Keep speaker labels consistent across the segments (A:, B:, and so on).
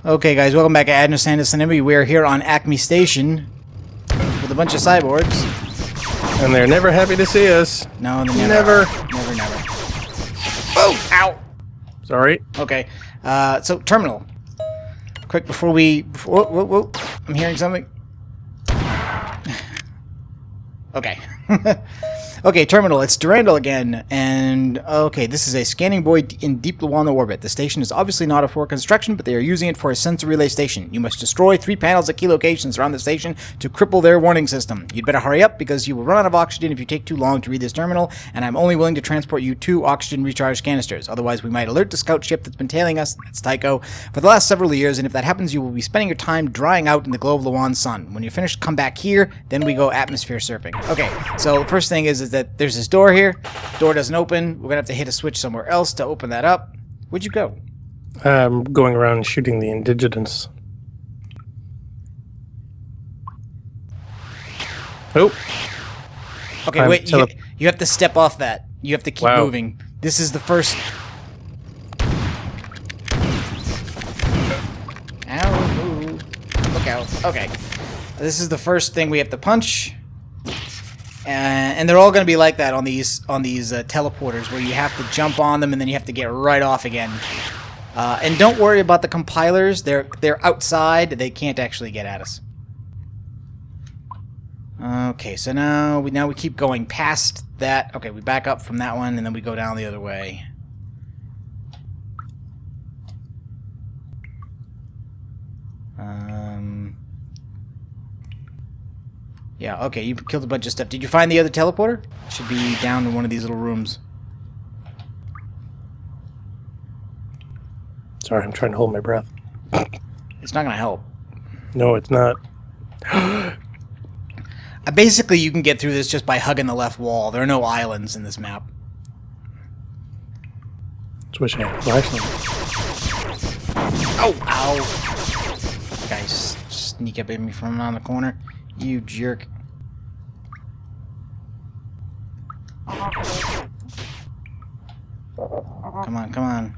A: Okay, guys, welcome back to Adner Sandus and we are here on Acme Station with a bunch of cyborgs.
B: And they're never happy to see us.
A: No, they
B: never.
A: Never. Oh! Ow!
B: Sorry.
A: Okay, so terminal. Quick, before we... Whoa. I'm hearing something. Okay. Okay, terminal, it's Durandal again, and okay, this is a scanning buoy in deep Luana orbit. The station is obviously not for construction, but they are using it for a sensor relay station. You must destroy 3 panels at key locations around the station to cripple their warning system. You'd better hurry up, because you will run out of oxygen if you take too long to read this terminal, and I'm only willing to transport you 2 oxygen recharge canisters. Otherwise, we might alert the scout ship that's been tailing us, that's Tycho, for the last several years, and if that happens, you will be spending your time drying out in the glow of Luan's sun. When you're finished, come back here, then we go atmosphere surfing. Okay, so the first thing is that there's this door here. Door doesn't open. We're gonna have to hit a switch somewhere else to open that up. Where'd you go?
B: I'm going around shooting the indigents. Oh.
A: Okay, wait. You have to step off that. You have to keep moving. This is the first... Ow. Look out. Okay. This is the first thing we have to punch. And they're all going to be like that on these teleporters, where you have to jump on them and then you have to get right off again. And don't worry about the compilers; they're outside; they can't actually get at us. Okay, so now we keep going past that. Okay, we back up from that one and then we go down the other way. Yeah, okay, you killed a bunch of stuff. Did you find the other teleporter? It should be down in one of these little rooms.
B: Sorry, I'm trying to hold my breath.
A: It's not going to help.
B: No, it's not.
A: Basically, you can get through this just by hugging the left wall. There are no islands in this map.
B: Switch hand. Flashlight.
A: Oh, ow. Guys, sneak up at me from around the corner. You jerk. Come on.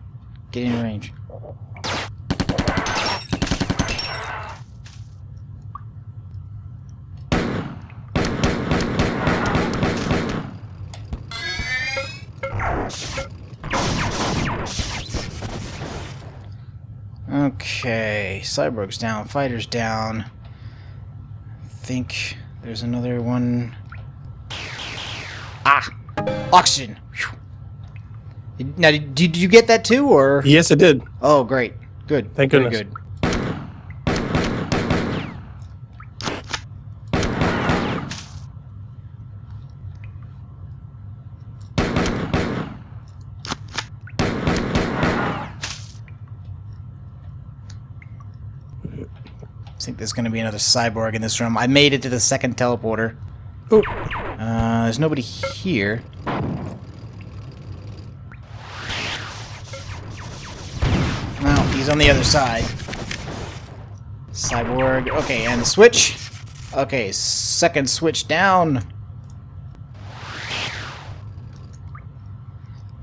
A: Get in range. Okay, cyborgs down, fighters down. I think there's another one. Ah! Oxygen! Whew. Now, did you get that too, or?
B: Yes, it did.
A: Oh, great. Good.
B: Thank
A: Very
B: goodness.
A: Good. I think there's going to be another cyborg in this room. I made it to the second teleporter.
B: Oh.
A: There's nobody here. Well, he's on the other side. Cyborg. Okay, and the switch. Okay, second switch down.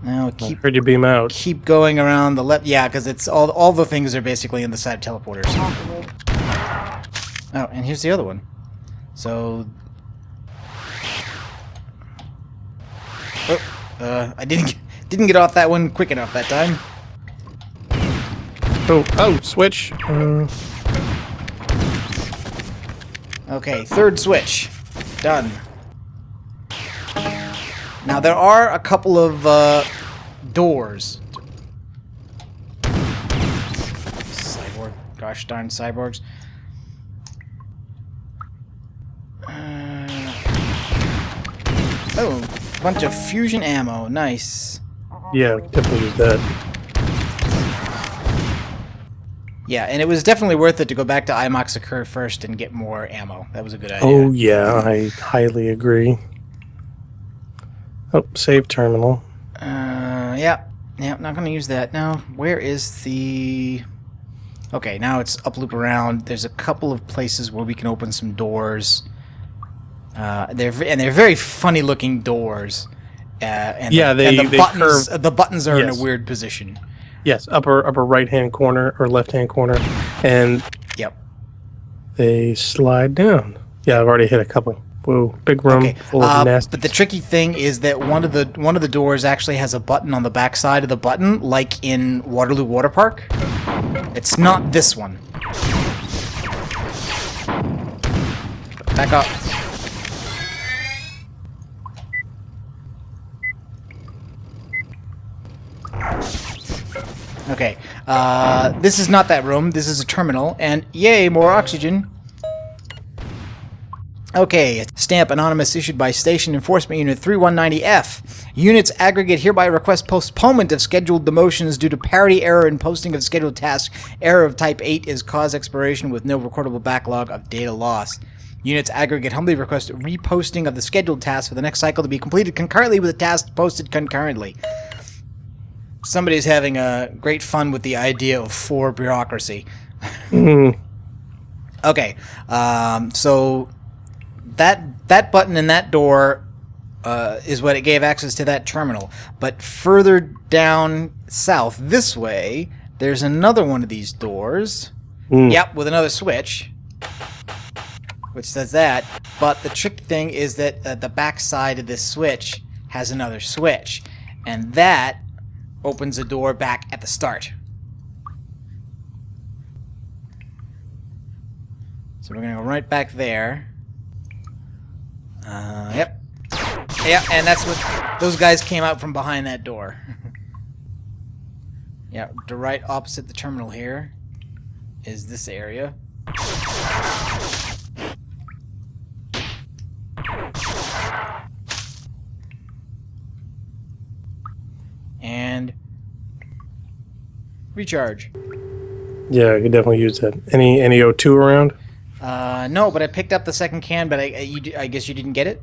A: Now
B: I heard you beam out.
A: Keep going around the left. Yeah, because it's all the things are basically in the side teleporters. Oh, and here's the other one. So, I didn't get off that one quick enough that time.
B: Oh, switch.
A: Okay, third switch. Done. Now there are a couple of doors. Cyborg, gosh darn cyborgs. Oh, bunch of fusion ammo. Nice.
B: Yeah, definitely use that.
A: Yeah, and it was definitely worth it to go back to Imoxicur first and get more ammo. That was a good idea.
B: Oh, yeah, I highly agree. Oh, save terminal.
A: Yeah, not going to use that. Now, where is the... Okay, now it's up loop around. There's a couple of places where we can open some doors. They're very funny looking doors. And
B: yeah,
A: the buttons are in a weird position.
B: Yes, upper right hand corner or left hand corner, and
A: Yep.
B: they slide down. Yeah, I've already hit a couple. Whoa, big room
A: Okay.
B: full of nasty.
A: But the tricky thing is that one of the doors actually has a button on the back side of the button, like in Waterloo Water Park. It's not this one. Back up. Okay. This is not that room. This is a terminal, and yay, more oxygen. Okay, stamp anonymous issued by Station Enforcement Unit 3190F. Units aggregate hereby request postponement of scheduled demotions due to parity error in posting of scheduled tasks. Error of type 8 is cause expiration with no recordable backlog of data loss. Units aggregate humbly request reposting of the scheduled tasks for the next cycle to be completed concurrently with the tasks posted concurrently. Somebody's having great fun with the idea of 4 bureaucracy. Okay, so that button in that door is what it gave access to that terminal. But further down south this way, there's another one of these doors. Yep, with another switch, which does that. But the trick thing is that the back side of this switch has another switch, and that opens a door back at the start. So we're gonna go right back there. Yep. Yeah, and that's what those guys came out from behind that door. Yeah, the right opposite the terminal here is this area. And recharge.
B: Yeah, I could definitely use that. Any O2 around?
A: No, but I picked up the second can, but I guess you didn't get it.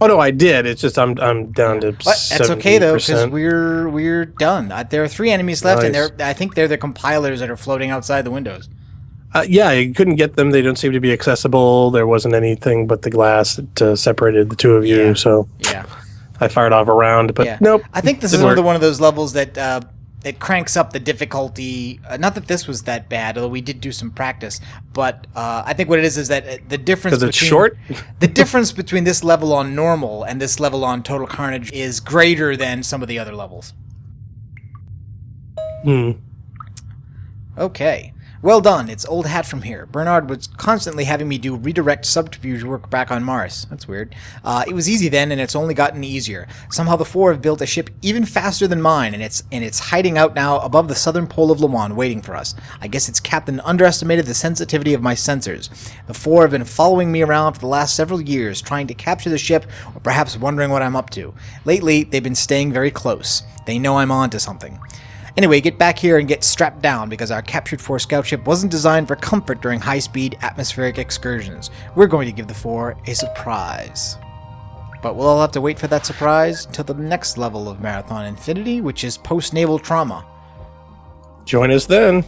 B: Oh no, I did. It's just I'm down to.
A: But that's okay though, because
B: 70%.
A: we're done. There are 3 enemies left,
B: Nice.
A: and I think they're the compilers that are floating outside the windows.
B: Yeah, I couldn't get them. They don't seem to be accessible. There wasn't anything but the glass that separated the two of you.
A: Yeah.
B: So
A: Yeah.
B: I fired off a round, but
A: Yeah.
B: nope.
A: I think this is
B: didn't
A: another
B: work.
A: one of those levels that it cranks up the difficulty. Not that this was that bad, although we did do some practice. But I think what it is that the difference
B: 'Cause it's
A: between
B: short?
A: the difference between this level on normal and this level on Total Carnage is greater than some of the other levels. Okay. Well done. It's old hat from here. Bernard was constantly having me do redirect subterfuge work back on Mars. That's weird. It was easy then, and it's only gotten easier. Somehow the 4 have built a ship even faster than mine, and it's hiding out now above the southern pole of Le Mans, waiting for us. I guess its captain underestimated the sensitivity of my sensors. The 4 have been following me around for the last several years, trying to capture the ship, or perhaps wondering what I'm up to. Lately, they've been staying very close. They know I'm on to something. Anyway, get back here and get strapped down, because our captured 4 scout ship wasn't designed for comfort during high-speed atmospheric excursions. We're going to give the 4 a surprise. But we'll all have to wait for that surprise until the next level of Marathon Infinity, which is post-naval trauma.
B: Join us then.